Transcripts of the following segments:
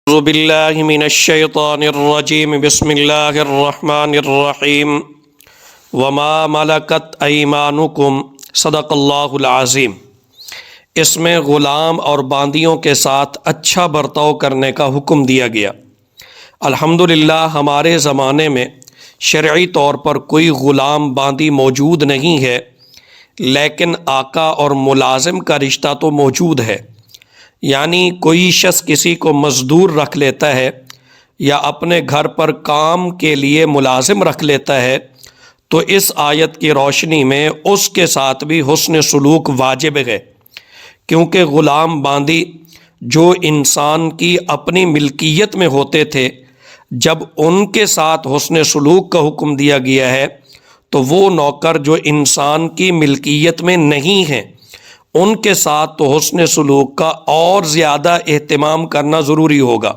اعوذ باللہ من الشیطان الرجیم بسم اللہ الرحمن الرحیم وما ملکت ایمانکم صدق اللہ العظیم۔ اس میں غلام اور باندیوں کے ساتھ اچھا برتاؤ کرنے کا حکم دیا گیا۔ الحمدللہ ہمارے زمانے میں شرعی طور پر کوئی غلام باندی موجود نہیں ہے، لیکن آقا اور ملازم کا رشتہ تو موجود ہے۔ یعنی کوئی شخص کسی کو مزدور رکھ لیتا ہے یا اپنے گھر پر کام کے لیے ملازم رکھ لیتا ہے تو اس آیت کی روشنی میں اس کے ساتھ بھی حسن سلوک واجب ہے، کیونکہ غلام باندی جو انسان کی اپنی ملکیت میں ہوتے تھے، جب ان کے ساتھ حسن سلوک کا حکم دیا گیا ہے تو وہ نوکر جو انسان کی ملکیت میں نہیں ہیں ان کے ساتھ تو حسن سلوک کا اور زیادہ اہتمام کرنا ضروری ہوگا۔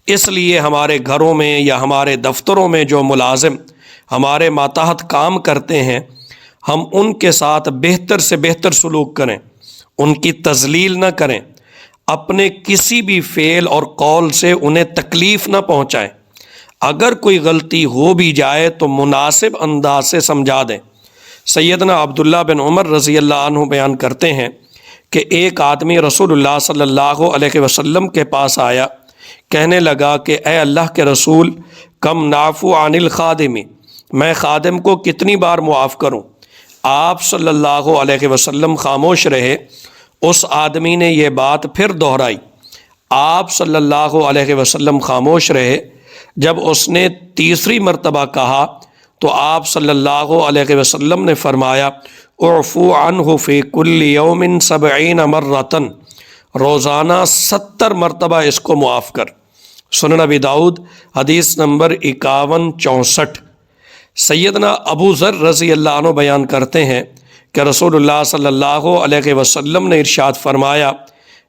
اس لیے ہمارے گھروں میں یا ہمارے دفتروں میں جو ملازم ہمارے ماتحت کام کرتے ہیں، ہم ان کے ساتھ بہتر سے بہتر سلوک کریں، ان کی تذلیل نہ کریں، اپنے کسی بھی فعل اور قول سے انہیں تکلیف نہ پہنچائیں۔ اگر کوئی غلطی ہو بھی جائے تو مناسب انداز سے سمجھا دیں۔ سیدنا عبداللہ بن عمر رضی اللہ عنہ بیان کرتے ہیں کہ ایک آدمی رسول اللہ صلی اللہ علیہ وسلم کے پاس آیا، کہنے لگا کہ اے اللہ کے رسول، کم نعفو عن الخادم، میں خادم کو کتنی بار معاف کروں؟ آپ صلی اللہ علیہ وسلم خاموش رہے۔ اس آدمی نے یہ بات پھر دہرائی۔ آپ صلی اللہ علیہ وسلم خاموش رہے۔ جب اس نے تیسری مرتبہ کہا تو آپ صلی اللہ علیہ وسلم نے فرمایا، اعفو عنہ فی کل یوم 70 مرتن، روزانہ 70 مرتبہ اس کو معاف کر۔ سنن ابی داؤد حدیث نمبر 5164۔ سیدنا ابو ذر رضی اللہ عنہ بیان کرتے ہیں کہ رسول اللہ صلی اللہ علیہ وسلم نے ارشاد فرمایا،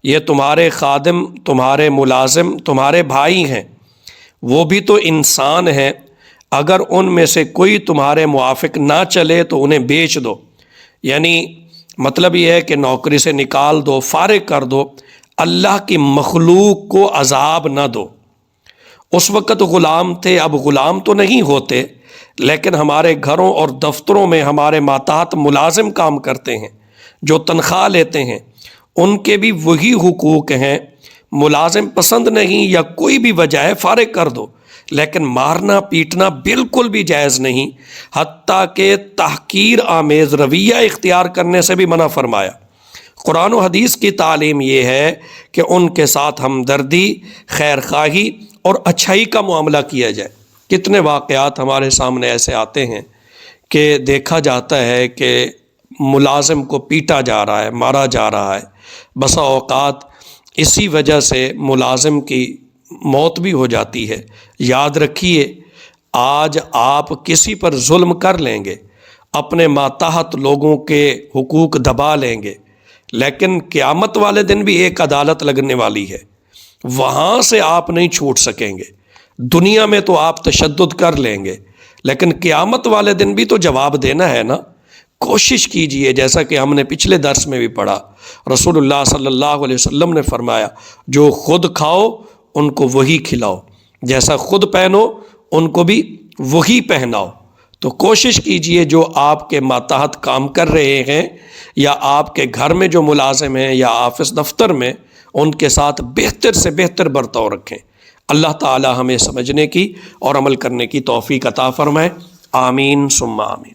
یہ تمہارے خادم، تمہارے ملازم، تمہارے بھائی ہیں، وہ بھی تو انسان ہیں، اگر ان میں سے کوئی تمہارے موافق نہ چلے تو انہیں بیچ دو۔ یعنی مطلب یہ ہے کہ نوکری سے نکال دو، فارغ کر دو، اللہ کی مخلوق کو عذاب نہ دو۔ اس وقت غلام تھے، اب غلام تو نہیں ہوتے، لیکن ہمارے گھروں اور دفتروں میں ہمارے ماتحت ملازم کام کرتے ہیں جو تنخواہ لیتے ہیں، ان کے بھی وہی حقوق ہیں۔ ملازم پسند نہیں یا کوئی بھی وجہ ہے، فارغ کر دو، لیکن مارنا پیٹنا بالکل بھی جائز نہیں، حتیٰ کہ تحقیر آمیز رویہ اختیار کرنے سے بھی منع فرمایا۔ قرآن و حدیث کی تعلیم یہ ہے کہ ان کے ساتھ ہمدردی، خیر خواہی اور اچھائی کا معاملہ کیا جائے۔ کتنے واقعات ہمارے سامنے ایسے آتے ہیں کہ دیکھا جاتا ہے کہ ملازم کو پیٹا جا رہا ہے، مارا جا رہا ہے، بسا اوقات اسی وجہ سے ملازم کی موت بھی ہو جاتی ہے۔ یاد رکھیے، آج آپ کسی پر ظلم کر لیں گے، اپنے ماتحت لوگوں کے حقوق دبا لیں گے، لیکن قیامت والے دن بھی ایک عدالت لگنے والی ہے، وہاں سے آپ نہیں چھوٹ سکیں گے۔ دنیا میں تو آپ تشدد کر لیں گے، لیکن قیامت والے دن بھی تو جواب دینا ہے نا۔ کوشش کیجئے، جیسا کہ ہم نے پچھلے درس میں بھی پڑھا، رسول اللہ صلی اللہ علیہ وسلم نے فرمایا، جو خود کھاؤ ان کو وہی کھلاؤ، جیسا خود پہنو ان کو بھی وہی پہناؤ۔ تو کوشش کیجئے جو آپ کے ماتحت کام کر رہے ہیں یا آپ کے گھر میں جو ملازم ہیں یا آفس دفتر میں، ان کے ساتھ بہتر سے بہتر برتاؤ رکھیں۔ اللہ تعالی ہمیں سمجھنے کی اور عمل کرنے کی توفیق عطا فرمائے۔ آمین ثم آمین۔